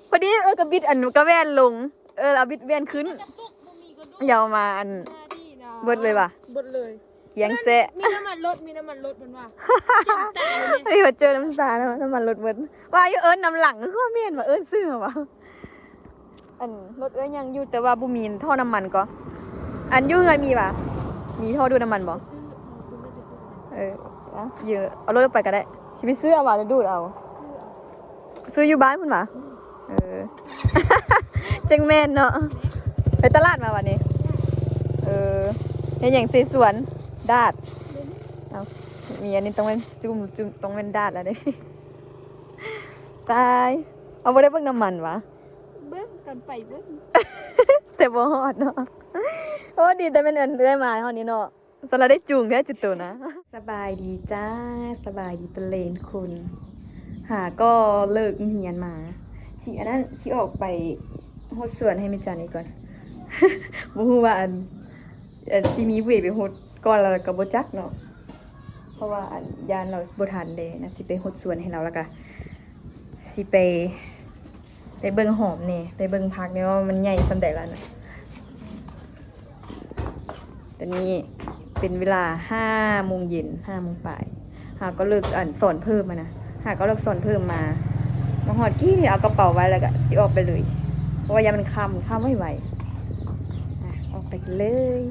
พอดีกระบิดอันกระแวนลงเอาบิดแวนขึ้นยาวมาอันเบิดเลยว่ะเบิดเลยเกียงแซะมีน้ำมันรถมันว่าเฮ้ยเจอน้ำตาแล้วน้ำมันรถเบิดว่าอยู่น้ำหลังก็เมียนว่าซื้อว่ะอันรถยังอยู่แต่ว่าบุมีท่อน้ำมันก็อันอยู่เงินมีป่ะมีท่อดูน้ำมันบ่เยอะเอารถไปก็ได้ชิไปซื้อเอาว่าจะดูดเอาซื้ออยู่บ้านคุณป่ะจังแม่นเนาะไปตลาดมาวันนี้เนี่ยอย่างเสสวนดาดเอามีอันนี้ต้องเป็นจุ่มต้องเป็นดาดแล้วเนี่ยตายเอาไปได้เบิ่งน้ำมันวะเบิ้งกันไปเบิ้งแต่บ่ฮอดเนาะโอ้ดีแต่เป็นเอินได้มาเท่านี้เนาะสำหรับได้จูงได้จุดตัวนะสบายดีจ้าสบายดีตะเลนคุณก็เลิกเฮียนมาสิอันนั้นสิออกไปหดสวนให้แม่จันนี่ก่อนบ่ฮู้ว่าอันสิมีผู้ใหญ่ไปหดก่อนแล้วก็บ่จักเนาะเพราะว่าอันยานเราบ่ทันเด้นะสิไปหดสวนให้เราแล้วก็สิไปเบิ่งหอมนี่ไปเบิ่งผักนี่ว่ามันใหญ่ซำใดแล้วนะตอนนี้เป็นเวลา 5:00 น 5:00 นปลายก็เลิกสอนเพิ่มมานะก็เลิกสอนเพิ่มมาหอดกี้นี่เอากระเป๋าไว้แล้วก็สิออกไปเลยเพราะว่ายามมันค่ำไม่ไหวออกไปเลย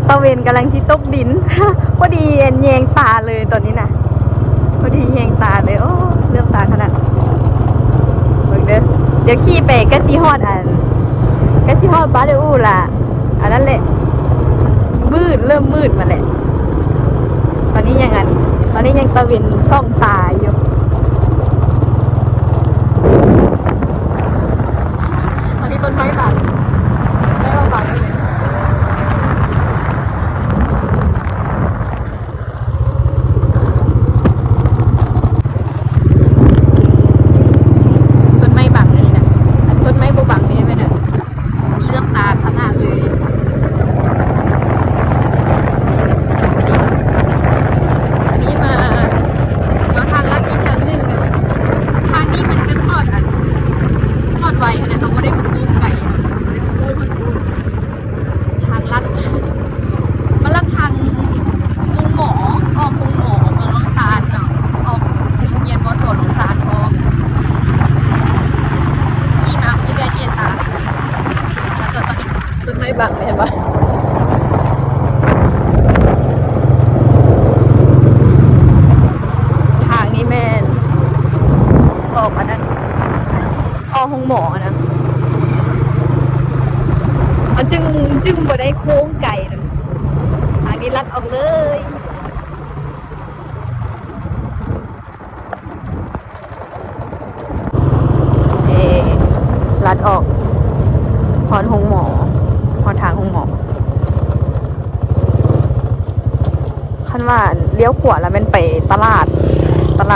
ตะเวนกำลังชิตกดิน พอดีแยงตาเลยตอนนี้นะพอดีแยงตาเลยโอ้เลือกตาขนาดเดี๋ยวขี่ไปกะซีฮอดบ้านเดอูล่ะอันนั้นแหละเริ่มมืดมาแหละตอนนี้ยังตะเวนส่องตาอยู่ตอนนี้ต้นไม้บานได้บานเลยบังเห็นปะทางนี้แม่นออกอันนั้นออกห้องหมอนะจึงบ่ได้โค้งไก่เลยทางนี้ลัดออกเลยลัดออกพรห้องหมอทางห้องหมอคันว่าเลี้ยวขวาแล้วเป็นไปตลาด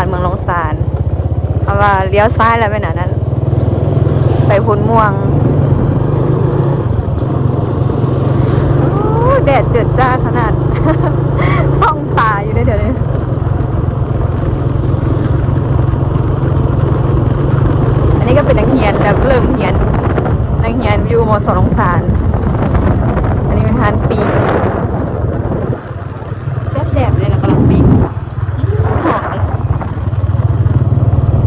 เมืองลองซานคันว่าเลี้ยวซ้ายแล้วเป็นอันนั้นไปพุนม่วงแดดเจิดจ้าขนาด ส่องตาอยู่เดี๋ยวนี้อันนี้ก็เป็นนักเรียนแล้วเริ่มเรียนนักเรียนอยู่ม.2 ลองซานทานปีแซ่บๆเลยนะกำลังปีหอม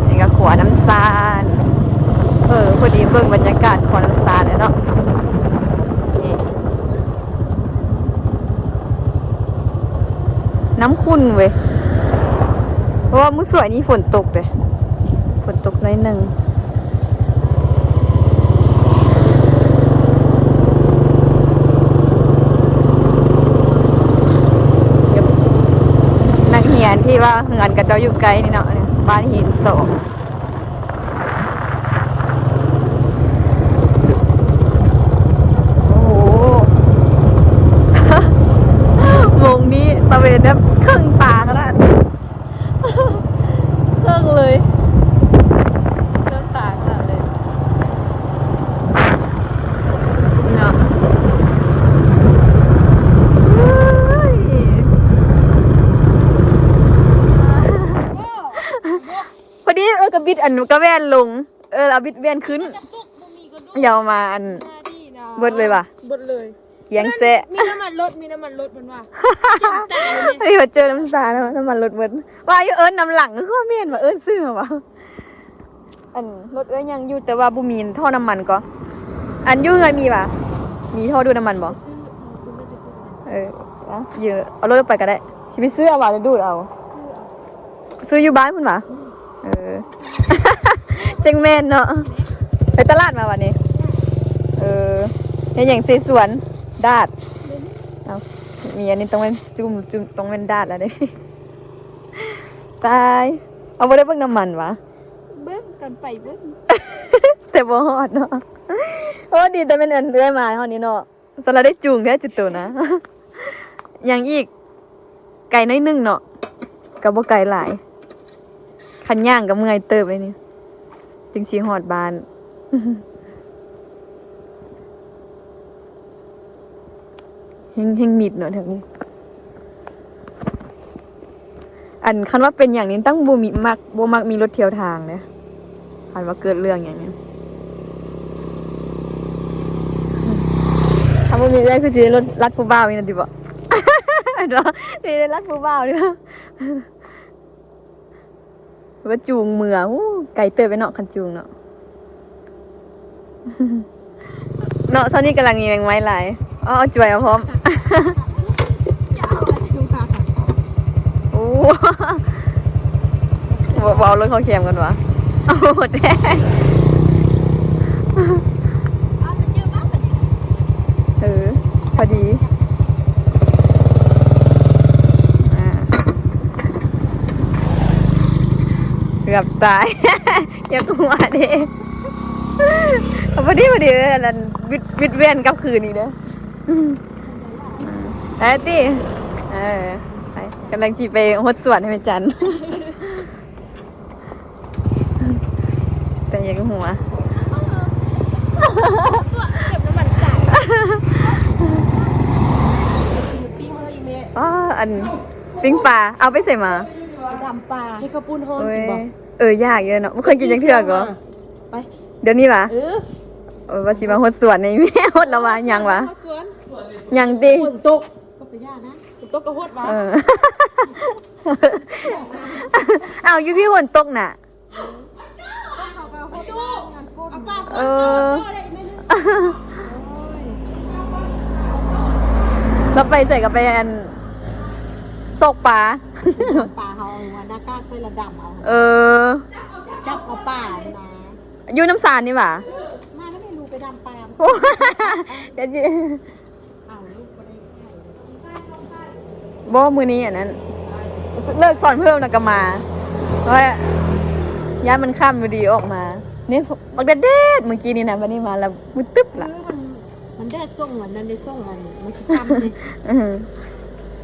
นี่ก็ขวน้ำซานพอดีเบิ่งบรรยากาศขวน้ำซานเลยเนาะนี่น้ำขุ่นเว้ยเพราะว่ามื้อสวยนี้ฝนตกเลยฝนตกน้อยนึงที่ว่าเงินกับเจ้าอยู่ไกลนี่เนาะบ้านหินโสมโอ้โหวงนี้ตะเวนแบบครึ่งตาขนาดครึ่งเลยเริ่มตาขนาดเลยเนาะ บิดอันก็แว่นลงเอาบิดแว่นขึ้น กระตุกบ่มีก็ดู อยาวมาอัน มาดีนะ เบิดเลยว่ะ เบิดเลย เกียงแซะ มีน้ำมันรถมันว่าจำตายเลย ไอ้มาเจอน้ำตาแล้วน้ำมันรถเบิดว่าอยู่น้ำหลังก็เมียนว่าซื้อมาอันรถยังอยู่แต่ว่าบ่มีท่อน้ำมันก็อันอยู่เงินมีป่ะมีท่อดูน้ำมันบ่ ซื้อคุณไม่ได้ซื้อ เอาเยอะเอารถไปก็ได้สิไปซื้อเอาว่าจะดูดเอาซื้ออยู่บ้านพุ่นป่ะจังแม่นเนาะไปตลาดมาวันนี้เห็นอย่างเสสวนดาดเอามีอันนี้ต้องเป็นจุ่มต้องเป็นดาดแล้วเด้ตายเอาบ่ได้เบิ่งน้ำมันวะ เบิ้งกันไปเบิ้ง แต่บ่ฮอดเนาะโอ้ดีแต่เป็นอันเรื่อยมาเฮานี้เนาะสละได้จูงแท้จุดตัวนะ ยังอีกไก่น้อยนึงเนาะก็บ่ไกลหลายคันย่างก็เมื่อยเติบเลยนี่จึงสิฮอดบ้าน เฮงมิดเนาะแถวนี้อันคันว่าเป็นอย่างนี้ตั้งบ่มักมีรถเที่ยวทางเด้คันว่าเกิดเรื่องอย่างนี้ถ้าบ่มีได้คือสิรถลัดผู้บ่าวนี่นะติบ่ เนาะสิรัดผู้บ่าวเด้อว่าจูงเมือไก่เติบไปเนาะคันจูงเนาะ เนาะตอนนี้กำลังมีแมงไม้หลายอ๋อจ่วยเอาพร้อม จะเอาอะไรดูค่ะ โอ้เบาๆรถเขาเค็มกันวะโอ้โหแดง เอามันเยอะมากเลย พอดีเกือบตาย อย่ากลัวดิพอดีเลยแล้ววิดเวียนกับคืนนี้เด้อไอ้ติไปกำลังขี่ไปหดสวนให้แม่จัน แต่ยังหัว เก็บน้ำมันจ่าย อันปิ้งปลาเอาไปใส่มา ดำปลาให้ข้าวปุ้นห้อง เอ้ กินบ่ ยยากเยอะเนาะไม่เคยกินจังเทือกเหรอ ไป เดี๋ยวนี้ปะ อ ว่าสิมาหดสวนในแม่หดแล้ววะยังวะ สวน ยังดิ ฝนตกก็ไปย่านะฝนตกก็โหดวะ เอาอยู่พี่ฝนตกน่ะ เอาปลา เออ เราไปใส่กับไปอันโซกปลา ปลาเขาเอาหน้ากากใส่ระดับเอา จั บเอาปลานะ อยู่น้ำสารนี่หว่า มาแล้วไม่รู้ไปดำปลา เดี๋ยวจิ เอาลูกไปได้ไข่ บ่มือนี้อันนั้นเลิกสอนเพิ่มนะก็มาเพราะว่าย้ายมันข้ามพอดีออกมานี่บักเด็ดเมื่อกี้นี่นะวันนี้มาแล้วมือตึ๊บละ มันได้ส่งอันนั้นได้ส่งอันมันจะทำเลย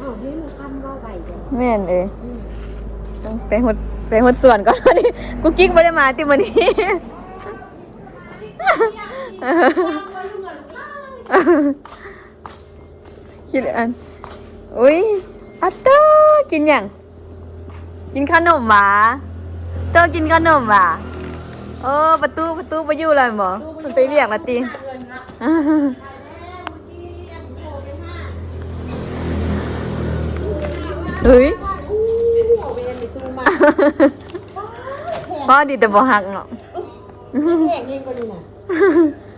อ้าวนี่มันทำว่าไหวเลย แม่นต้องไปหดส่วนก่อนวันนี้กูกิ๊กไม่ได้มาติวันนี้ คิดอันอุ้ยอัตเตอร์กินอย่างกินขนมหมาเตอร์กินขนมหมาประตูไปอยู่เลยบ่มันไปเรียกละตีเฮ้ยพ่อดีแต่บ่หักเนาะ แข่งเองก็นี่น่ะ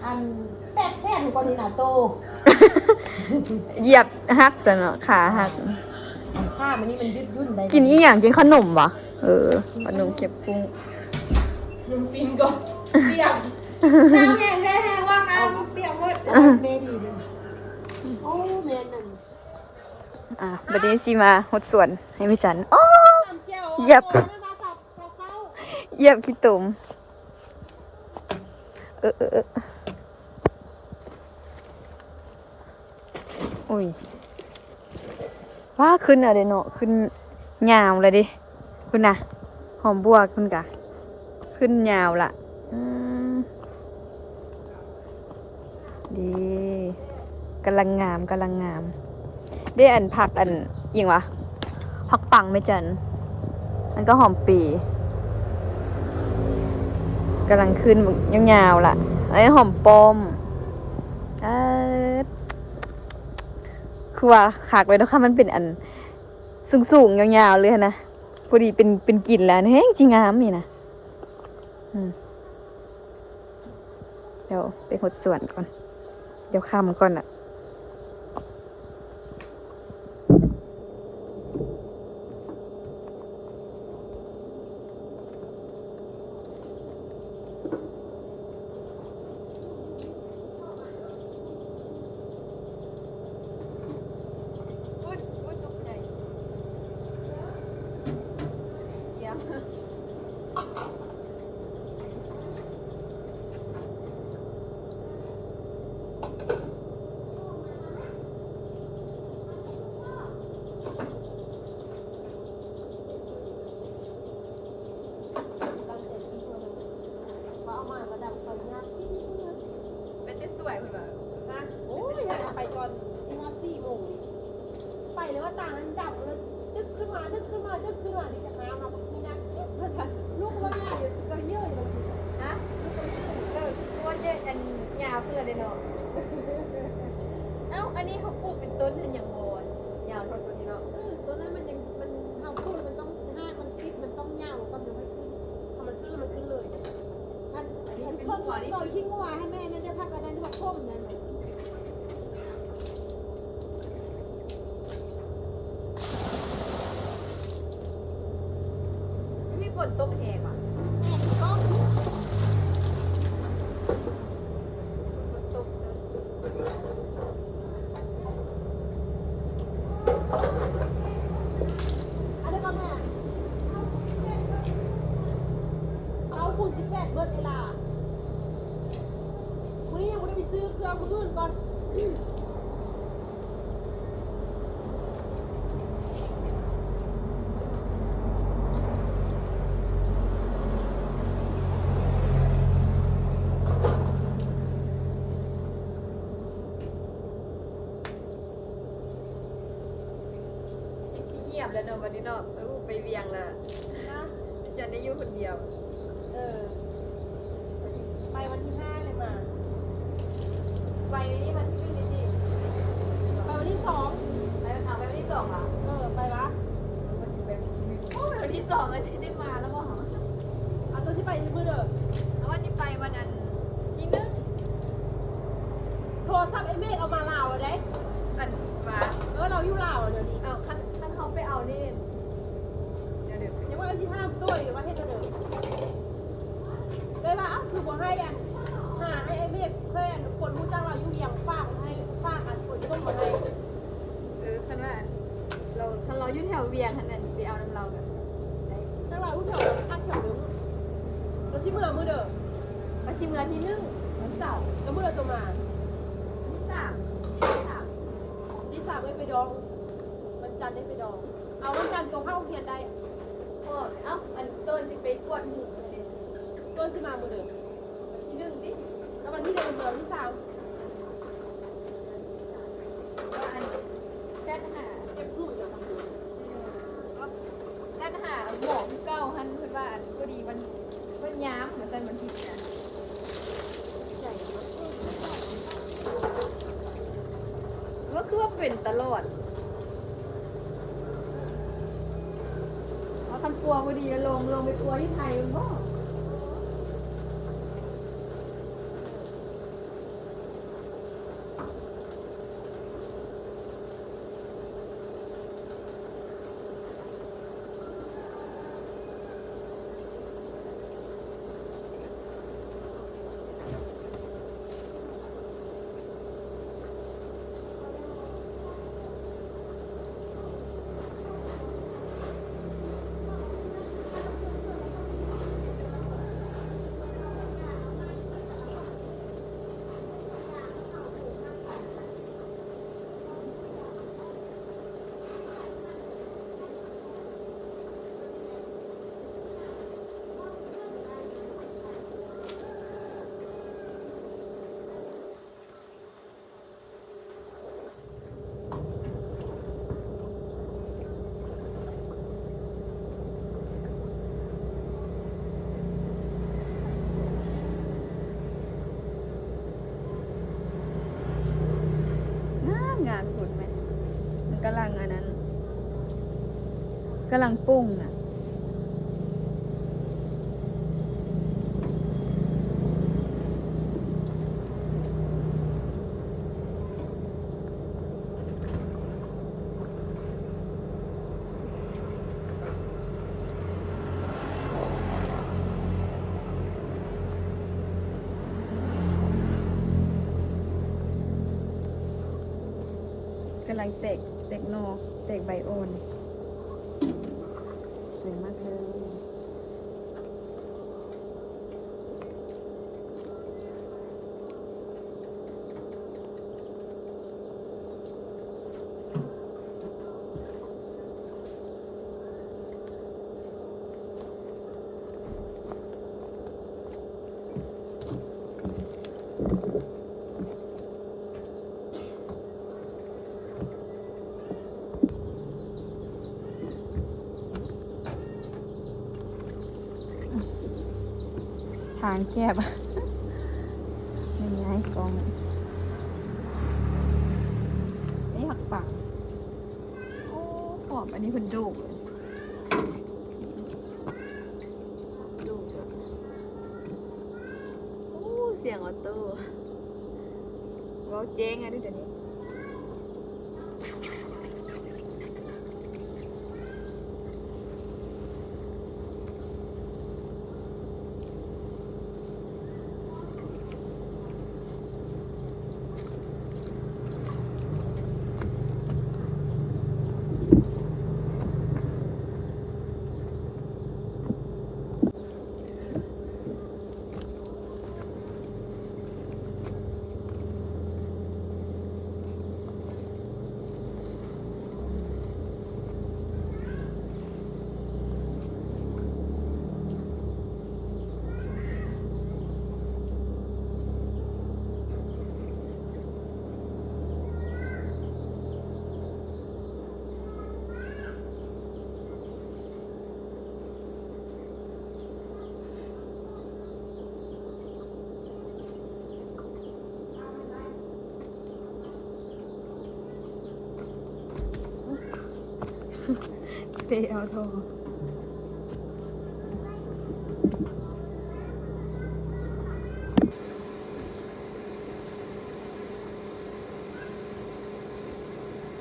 อัน800,000ก็นี่น่ะโต เหยียบหักซะเนาะขาหัก ผ้ามันนี่มันยืดยุ่นได้ กินอีหยังกินขนมวะขนมเก็บกุ้ง ลุงซินก่อนเปียกน้ำแห้งแห้งว่างน้ำเปียกหมดเมดีดิโอ้เมนนั่น บัดนี้สิมาหดสวนให้ไม่จันเหยียบขี้ตุ่มอุ้ยว่าขึ้นอะไรเนาะขึ้นยาวเลยดิคุณน่ะหอมบัวคุณกะขึ้นยาวละดีกำลังงามได้อันผักอันยิงวะผักปังไหมจันมันก็หอมปี กำลังขึ้นยาวๆล่ะไอ้หอมป้อมเออคือว่าขากไว้แล้วค่ะมันเป็นอันสูงๆยาวๆเลยนะพอดีเป็นกลิ่นแล้วแห้งจริงงามนี่นะเดี๋ยวไปหดส่วนก่อนเดี๋ยวค่ำก่อนอ่ะเป็นได้สวยคุณแบบ นะโอ้ยไปก่อนที่ว่า4 โมงไปเลยว่าต่างนั้นดับเลยดึกขึ้นมาดึกขึ้นมาดึกขึ้นมาดิจากน้ำมาพี่นักเพื่อนลูกว่าง่ายเดี๋ยวก็เยอะเลยฮะว่าเยอะอันยาวขึ้นเลยเนาะเอ้าอันนี้เขาปลูกเป็นต้นทันอย่างโบนยาวเท่าตัวนี้เนาะ ตัวนั้นมันยังมันเท่าพูดมันต้อง5มันติดมันต้องยาวก็เดี๋ยวไม่ขึ้นถ้ามันขึ้นมันขึ้นเลยท่านเพิ่งก่อนที่งัวให้แม่เนี่ยจะพักกันนั้นพักพ่มนั่นมีฝนตกแหงอ่ะ ก็ ฝนตก อันนี้ก็แม่เอาคุณ18เบิร์ดเวลาวันนี้ยังไม่ได้ไปซื้อเครื่องมืออื่นก่อนเงียบแล้วเนาะวันนี้เนาะไปเวียงแล้ว นะ จะได้อยู่คนเดียว เออไปวันที่5เลยมา ไปนี่มันขึ้นนี่สิ ไปวันที่2ไปเอาไปวันที่2อ่ะ ไปวะ โอ้ยวันที่2อาทิตย์ได้มาแล้วบ่เหรอ เอาตัวที่ไปที่มือเด้อ แล้วว่าที่ไปวันนั้นที่นึง โทรศัพท์ไอ้เมฆเอามาลาวเลย อันมา เราอยู่ลาวเดี๋ยวนี้ เอาขั้นเขาไปเอานี่เดี๋ยว ยังว่าที่5ตัวหรือว่าเฮ็ดเด้อเลยว่าคือบ่ให้อันหาให้ไอ้เมฆเพื่อนคนรู้จักเราอยู่เวียงฝากให้ฝากอันคนต้มมาให้ ขนาดเราอยู่แถวเวียงขนาดไปเอาน้ำเราแบบ ถ้าเราผู้แถวพักแถวนึงแล้วที่เมื่อมือเด้อ มาชิมเงินที่1วันเสาร์ แล้วมือเด้อตัวมา ที่3ที่3ไม่ไปดองวันจันทร์ได้ไปดองเอาวันจันทร์ตัวเข้าเขียนได้ โอ้เอ้าอันต้นสิไปกวดหมูเลย ต้นสิมามือเด้อ ที่1ดิ แล้ววันที่เดือนเดือนที่3 ว่าอันแค่หา เก็บลูกอย่างกับมือ แค่หาหมอที่เก้าหันเพื่อนว่าอันพอดีมันย้ำเหมือนกันมันผิดนะก็คือว่าเป็นตลอดเอาทำปัวพอดีแล้วลงไปปัวที่ไทยมันก็ กำลังปรุงอ่ะกำลังเตกโนเตกใบโอนสวยมากเลยทางแคบไม่มีให้กองนี่หักปังโอ้หอมอันนี้คุณดูโอ้เสียงออโต้ว้าวเจ๊งอะด้วยเดี๋ยวนี้เตะเอาโท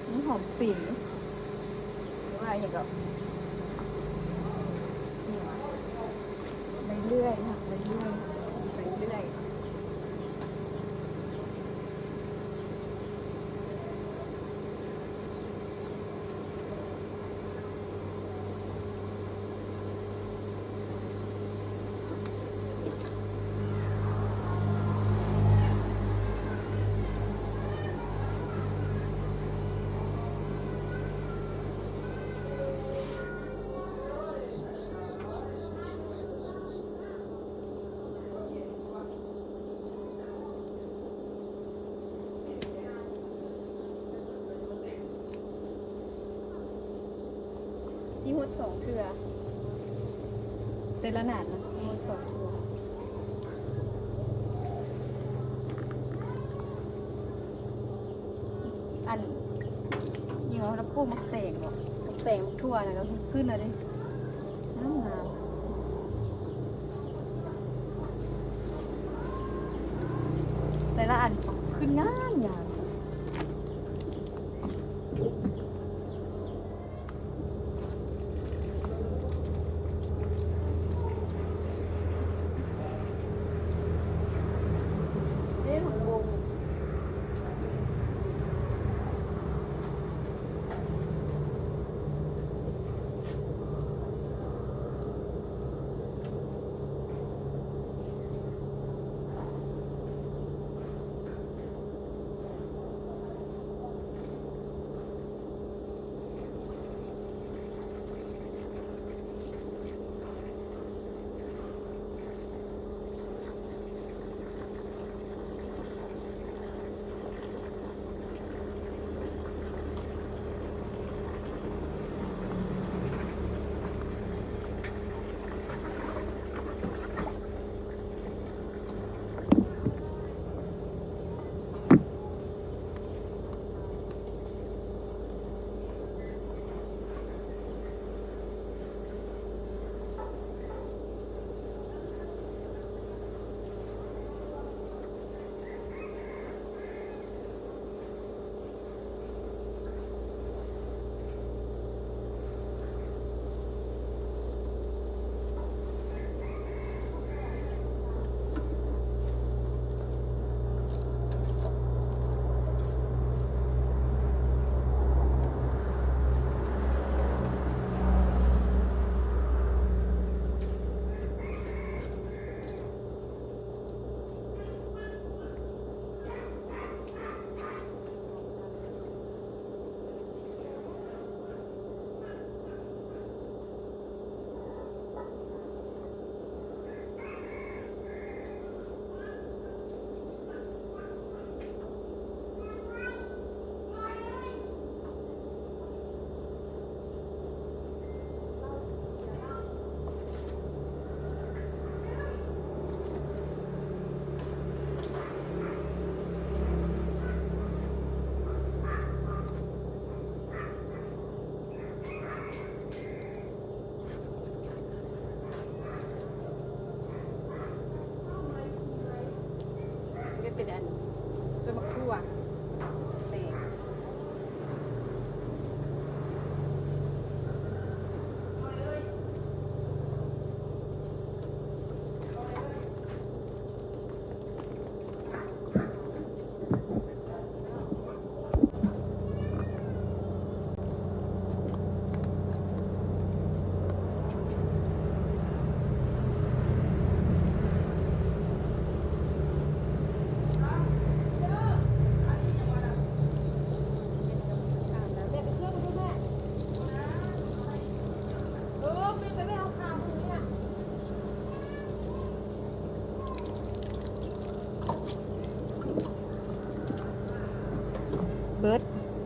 นี่หอมปิ่นหรือว่าอย่างกับนี่วะไปเรื่อยค่ะไปเรื่อยไปเรื่อยซีฮุดสองเถื่อเตละหนาดนะซีฮุดสองเถื่ออันนี่เราแล้วปลูกมักแตงบ่มักแตงมักทั่วนะก็ขึ้นแล้วดิน้ำงามแต่ละอันขึ้นง่ายงาม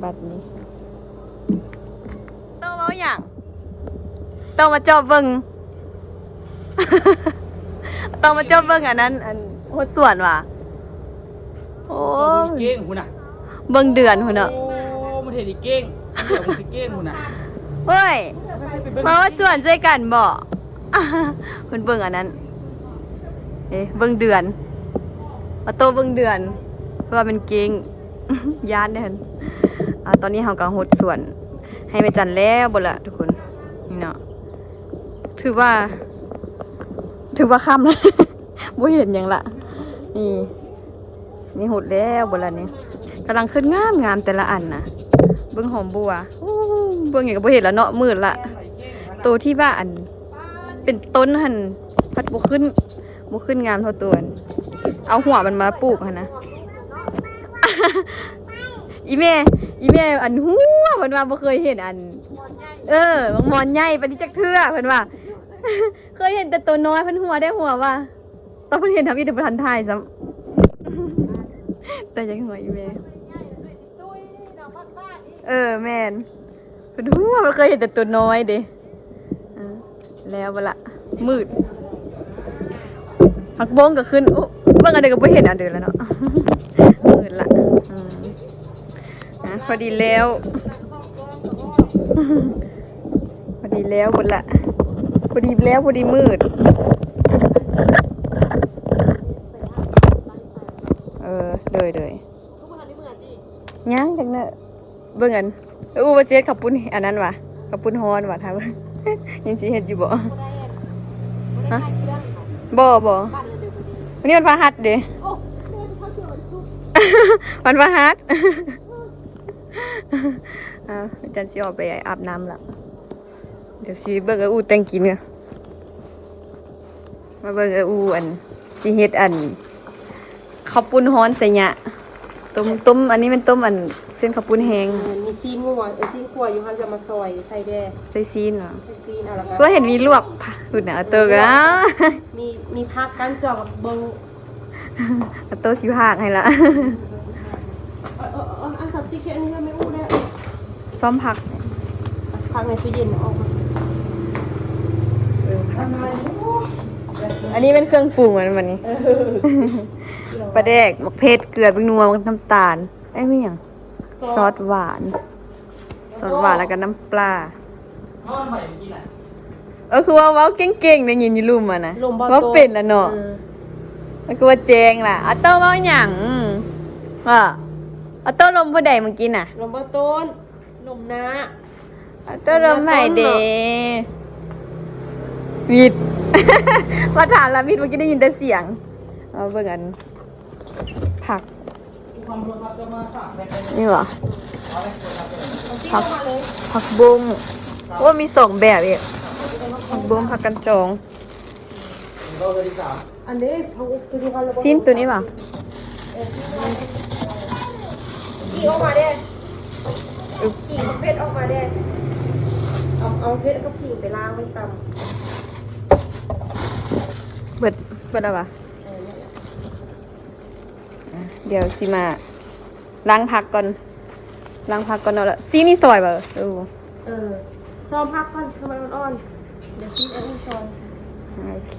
บัดนี้ต้องเว้าหยังต้องมาจอบเบิ่ง ต้องมาจอบเบิ่งอันนั้นอันโหดส่วนว่ะโอ้ ตัวเก่งคุณน่ะ เบิ่งเดือนพุ่นเนาะ โอ้มันเห็นอีเก่งเดี๋ยวมันสิเก่งคุณน่ะ เฮ้ย ไปเบิ่ง มาว่าส่วนช่วยกันบ่ เพิ่นเบิ่งอันนั้น เอ๊ะเบิ่งเดือนเอาโตเบิ่งเดือน เพราะว่ามันเก่ง ย้านเด้อนตอนนี้เฮาก็โหดส่วน ให้ไปจันแล้วบ่ล่ะทุกคน นี่เนาะ ถือว่าค่ำแล้ว บ่เห็นหยังละนี่นี่หดแล้วบ่ล่ะนี่กำลังขึ้นงามแต่ละอันน่ะ เบิ่งหอมบัวอู้เบิ่งหยังก็บ่เห็นแล้วเนาะมืดละตัวที่ว่าอัน เป็นต้นหั่นพัดบ่ขึ้นงามเท่าตัวอันเอาหัวมันมาปลูกหั่นนะ อีแม่อันหัวเพิ่นว่าบ่เคยเห็นอัน บางมอนใหญ่ปานนี้จักเทื่อเพิ่นว่า เคยเห็นแต่ตัวน้อยเพิ่นหัวได้หัวว่าตอนเพิ่นเห็นทำอีแต่บ่ทันทายซ้ำ แต่ยังหัวอีแม่แม่นเพิ่นหัวบ่เคยเห็นแต่ตัวน้อยเด้แล้วบ่ละมืดผักบงก็ขึ้นโอ้เบิ่งอันเดียวก็บ่เห็นอันเดียวแล้วเนาะ มืดละพอดีแล้ว พอดีแล้วหมดละพอดีแล้วพอดีมืดเลยย่างจังเนอะเบิ่งอันว่าเจ๊ขับปุ้นอันนั้นวะขับปุ้นฮอนวะท่า ยังสิเฮ็ดอยู่บ่ฮะบ่วันนี้วันพฤหัสเด้ วันพฤหัส อาจารย์สิออกไปอาบน้ำละเดี๋ยวสิเบิ่งอูแต่งกินเนี่ยมาเบิ่งอูอันสิเฮ็ดอันข้าวปุ้นฮ้อนใส่หยะต้มอันนี้เป็นต้มอันเส้นข้าวปุ้นแห้ง มีซีนงัวซีนขัวอยู่เขาจะมาซอยใส่แด่ ใส่ซีนเหรอ ใส่ซีนเอาละ ก็เห็นมีลวกหุ่นน่ะเอาเตอร์กะ มีพักกันจอกเบิ้ง เอาเตอร์สิพากให้ละ อันสับที่แค่นี้ไม่อู้ได้ ซ้อมผัก พักในตู้เย็นออกมา อันนี้เป็นเครื่องปรุงมันนี้ปลาแดกมะเขือเกลือพริกนัวน้ำตาลไม่หยังซอสหวานแล้วก็น้ำปลา นอนใหม่เมื่อกี้น่ะ คือว่าเก่งๆในยินยิลุ่มอ่ะนะว่าเป็นแล้วเนาะมันคือว่าแจงล่ะอัตโต้ว่าหยังอัตโต้ลมผู้ใดเมื่อกี้น่ะ ลมบะต้นลมนะ อัตโต้ลมไหนเดวิด ว่าถามละวิดเมื่อกี้ได้ยินแต่เสียงเอาเบิ่งกันผัก ความโทรศัพท์จะมาฝากแบตได้ นี่เหรอ ผักบงว่ามีสองแบบอีกผักบงผักกันจอง เราเลยที่3 อันนี้เขาคือดูกัน ซิมตัวนี้ป่ะ กี่ออกมาเด้กี่เพชรออกมาเด้เอาเพชรกับขิงไปล้างไม่ตำ เบิดเอาป่ะเดี๋ยวสิมาล้างผักก่อนเอาละซีนี่ซอยป่ะซ้อมพักก่อนทำไมมันอ่อนเดี๋ยวซีอันนี้ซอย โอเค